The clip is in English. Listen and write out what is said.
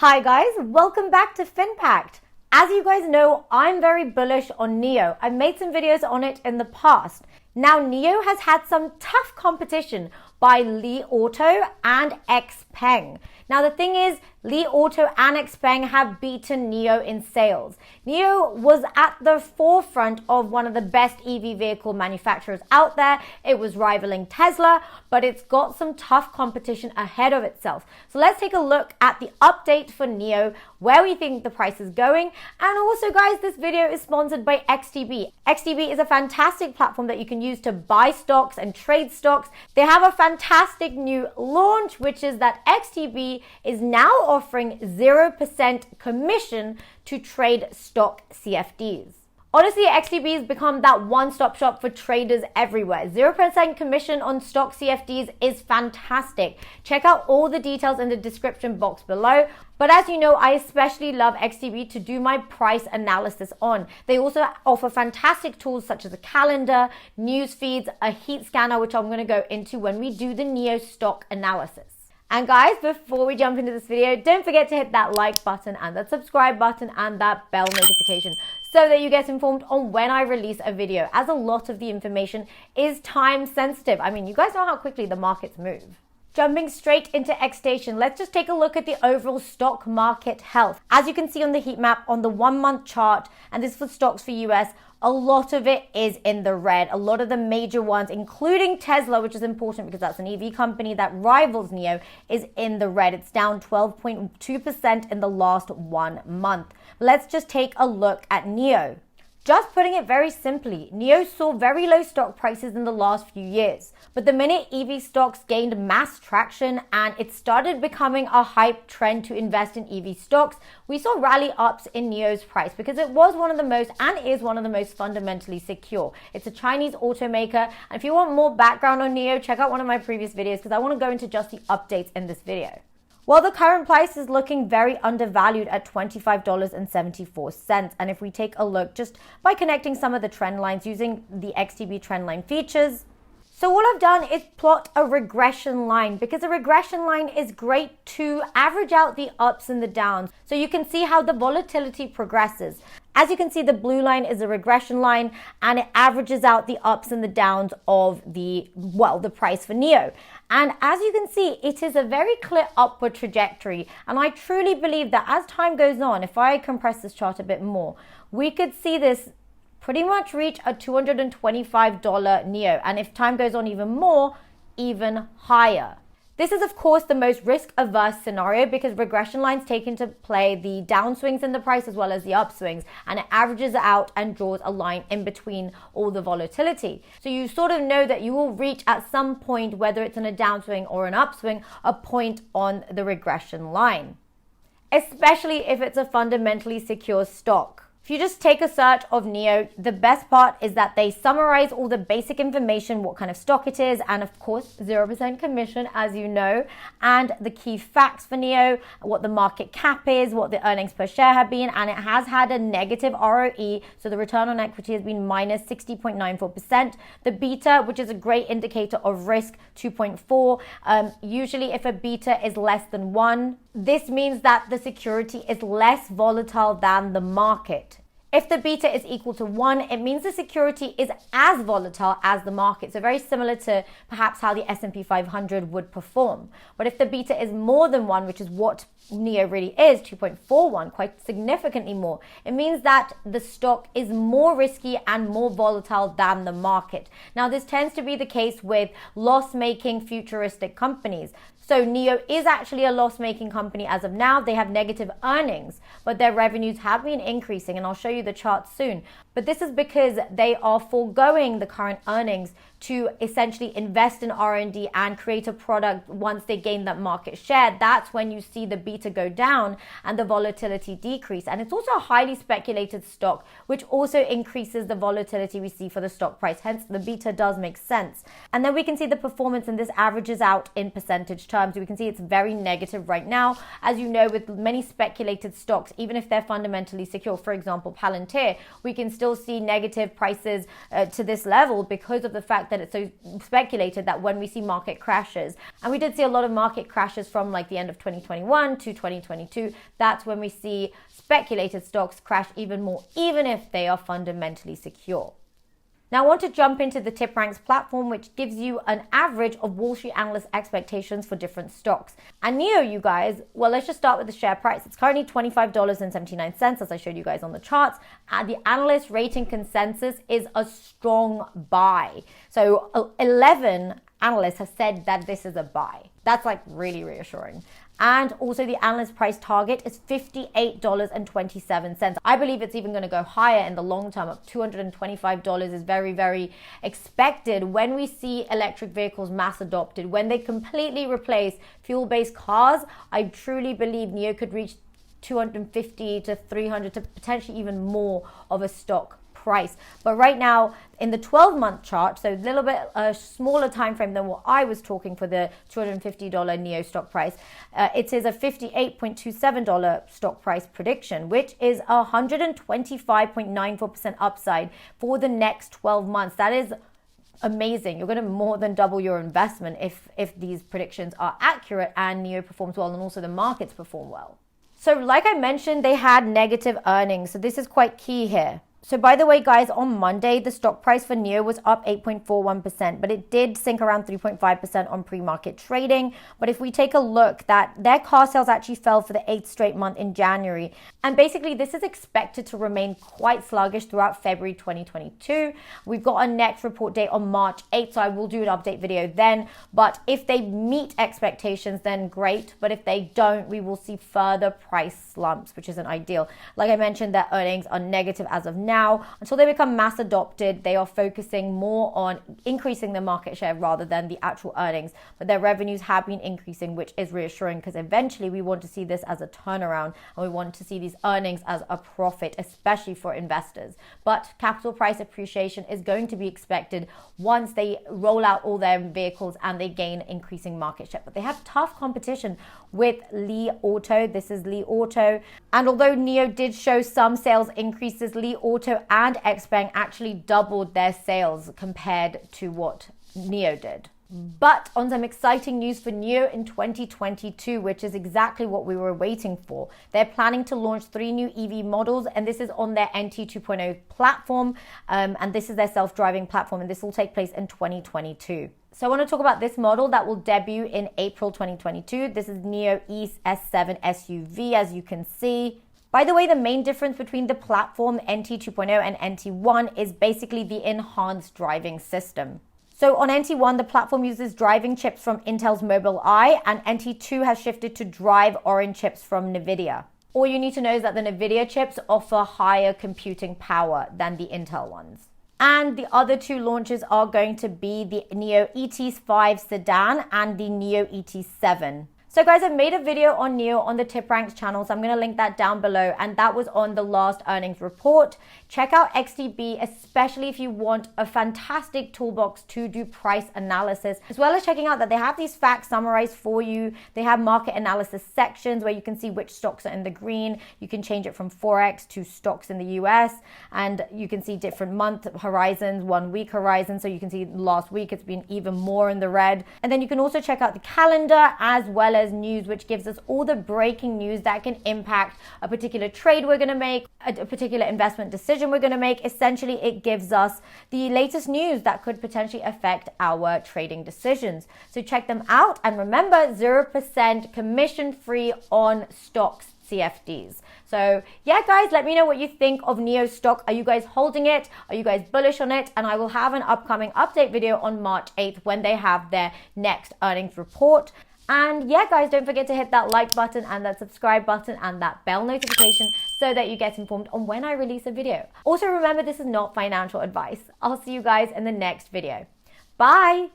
Hi guys, welcome back to Finpact. As you guys know, I'm very bullish on NIO. I've made some videos on it in the past. Now NIO has had some tough competition by Li Auto and Xpeng. Now the thing is, Li Auto and Xpeng have beaten NIO in sales. NIO was at the forefront of one of the best EV vehicle manufacturers out there. It was rivaling Tesla, but it's got some tough competition ahead of itself. So let's take a look at the update for NIO, where we think the price is going. And also guys, this video is sponsored by XTB. XTB is a fantastic platform that you can use to buy stocks and trade stocks. They have a fantastic new launch, which is that XTB is now offering 0% commission to trade stock CFDs. Honestly, XTB has become that one-stop shop for traders everywhere. 0% commission on stock CFDs is fantastic. Check out all the details in the description box below. But as you know, I especially love XTB to do my price analysis on. They also offer fantastic tools such as a calendar, news feeds, a heat scanner, which I'm going to go into when we do the NIO stock analysis. And guys, before we jump into this video, don't forget to hit that like button and that subscribe button and that bell notification so that you get informed on when I release a video, as a lot of the information is time sensitive. I mean, you guys know how quickly the markets move. Jumping straight into X Station, let's just take a look at the overall stock market health. As you can see on the heat map on the 1 month chart, and this is for stocks for US, a lot of it is in the red. A lot of the major ones, including Tesla, which is important because that's an EV company that rivals NIO, is in the red. It's down 12.2% in the last 1 month. Let's just take a look at NIO. Just putting it very simply, NIO saw very low stock prices in the last few years. But the minute EV stocks gained mass traction and it started becoming a hype trend to invest in EV stocks, we saw rally ups in NIO's price because it was one of the most and is one of the most fundamentally secure. It's a Chinese automaker. And if you want more background on NIO, check out one of my previous videos because I want to go into just the updates in this video. Well, the current price is looking very undervalued at $25.74. And if we take a look just by connecting some of the trend lines using the XTB trendline features, so all I've done is plot a regression line because a regression line is great to average out the ups and the downs. So you can see how the volatility progresses. As you can see, the blue line is a regression line and it averages out the ups and the downs of the price for NIO. And as you can see, it is a very clear upward trajectory. And I truly believe that as time goes on, if I compress this chart a bit more, we could see this pretty much reach a $225 NIO. And if time goes on even more, even higher. This is, of course, the most risk-averse scenario because regression lines take into play the downswings in the price as well as the upswings, and it averages out and draws a line in between all the volatility. So you sort of know that you will reach at some point, whether it's in a downswing or an upswing, a point on the regression line, especially if it's a fundamentally secure stock. If you just take a search of NIO, the best part is that they summarize all the basic information, what kind of stock it is, and of course, 0% commission, as you know, and the key facts for NIO, what the market cap is, what the earnings per share have been, and it has had a negative ROE, so the return on equity has been minus 60.94%. The beta, which is a great indicator of risk, 2.4. Usually if a beta is less than 1, this means that the security is less volatile than the market. If the beta is equal to 1, it means the security is as volatile as the market. So very similar to perhaps how the S&P 500 would perform. But if the beta is more than 1, which is what NIO really is, 2.41, quite significantly more, it means that the stock is more risky and more volatile than the market. Now, this tends to be the case with loss-making futuristic companies. So NIO is actually a loss-making company as of now. They have negative earnings, but their revenues have been increasing, and I'll show you the chart soon. But this is because they are foregoing the current earnings to essentially invest in R&D and create a product once they gain that market share. That's when you see the beta go down and the volatility decrease. And it's also a highly speculated stock, which also increases the volatility we see for the stock price. Hence, the beta does make sense. And then we can see the performance, and this averages out in percentage terms. terms, we can see it's very negative right now. As you know, with many speculated stocks, even if they're fundamentally secure, for example, Palantir, we can still see negative prices to this level because of the fact that it's so speculated that when we see market crashes, and we did see a lot of market crashes from like the end of 2021 to 2022, that's when we see speculated stocks crash even more, even if they are fundamentally secure. Now I want to jump into the TipRanks platform, which gives you an average of Wall Street analyst expectations for different stocks. And NIO, you guys, well, let's just start with the share price. It's currently $25.79, as I showed you guys on the charts. And the analyst rating consensus is a strong buy. So 11 analysts have said that this is a buy. That's like really reassuring. And also the analyst price target is $58.27. I believe it's even going to go higher in the long term. Up $225 is very, very expected when we see electric vehicles mass adopted. When they completely replace fuel-based cars, I truly believe NIO could reach 250 to 300 to potentially even more of a stock price. But right now in the 12-month chart, so a little bit smaller time frame than what I was talking for the $250 NIO stock price, it is a $58.27 stock price prediction, which is 125.94% upside for the next 12 months. That is amazing. You're going to more than double your investment if these predictions are accurate and NIO performs well and also the markets perform well. So like I mentioned, they had negative earnings. So this is quite key here. So by the way, guys, on Monday, the stock price for NIO was up 8.41%, but it did sink around 3.5% on pre-market trading. But if we take a look, that their car sales actually fell for the 8th straight month in January. And basically, this is expected to remain quite sluggish throughout February 2022. We've got a next report date on March 8th, so I will do an update video then. But if they meet expectations, then great. But if they don't, we will see further price slumps, which isn't ideal. Like I mentioned, their earnings are negative as of now. Until they become mass adopted, they are focusing more on increasing their market share rather than the actual earnings. But their revenues have been increasing, which is reassuring because eventually we want to see this as a turnaround and we want to see these earnings as a profit, especially for investors. But capital price appreciation is going to be expected once they roll out all their vehicles and they gain increasing market share. But they have tough competition with Li Auto. This is Li Auto. And although NIO did show some sales increases, Li Auto and Xpeng actually doubled their sales compared to what NIO did. But on some exciting news for NIO in 2022, which is exactly what we were waiting for. They're planning to launch 3 new EV models, and this is on their NT 2.0 platform, and this is their self-driving platform, and this will take place in 2022. So I want to talk about this model that will debut in April 2022. This is NIO S7 SUV, as you can see. By the way, the main difference between the platform NT 2.0 and NT1 is basically the enhanced driving system. So on NT1, the platform uses driving chips from Intel's Mobileye, and NT2 has shifted to Drive Orin chips from NVIDIA. All you need to know is that the NVIDIA chips offer higher computing power than the Intel ones. And the other 2 launches are going to be the NIO ET5 sedan and the NIO ET7. So guys, I've made a video on NIO on the TipRanks channel, so I'm going to link that down below, and that was on the last earnings report. Check out XTB, especially if you want a fantastic toolbox to do price analysis, as well as checking out that they have these facts summarized for you. They have market analysis sections where you can see which stocks are in the green. You can change it from Forex to stocks in the US, and you can see different month horizons, 1 week horizon. So you can see last week it's been even more in the red. And then you can also check out the calendar as well as news, which gives us all the breaking news that can impact a particular trade we're going to make, a particular investment decision we're going to make. Essentially, it gives us the latest news that could potentially affect our trading decisions. So check them out, and remember, 0% commission free on stocks CFDs. So yeah, guys, let me know what you think of NIO stock. Are you guys holding it? Are you guys bullish on it? And I will have an upcoming update video on March 8th when they have their next earnings report. And yeah, guys, don't forget to hit that like button and that subscribe button and that bell notification so that you get informed on when I release a video. Also, remember, this is not financial advice. I'll see you guys in the next video. Bye.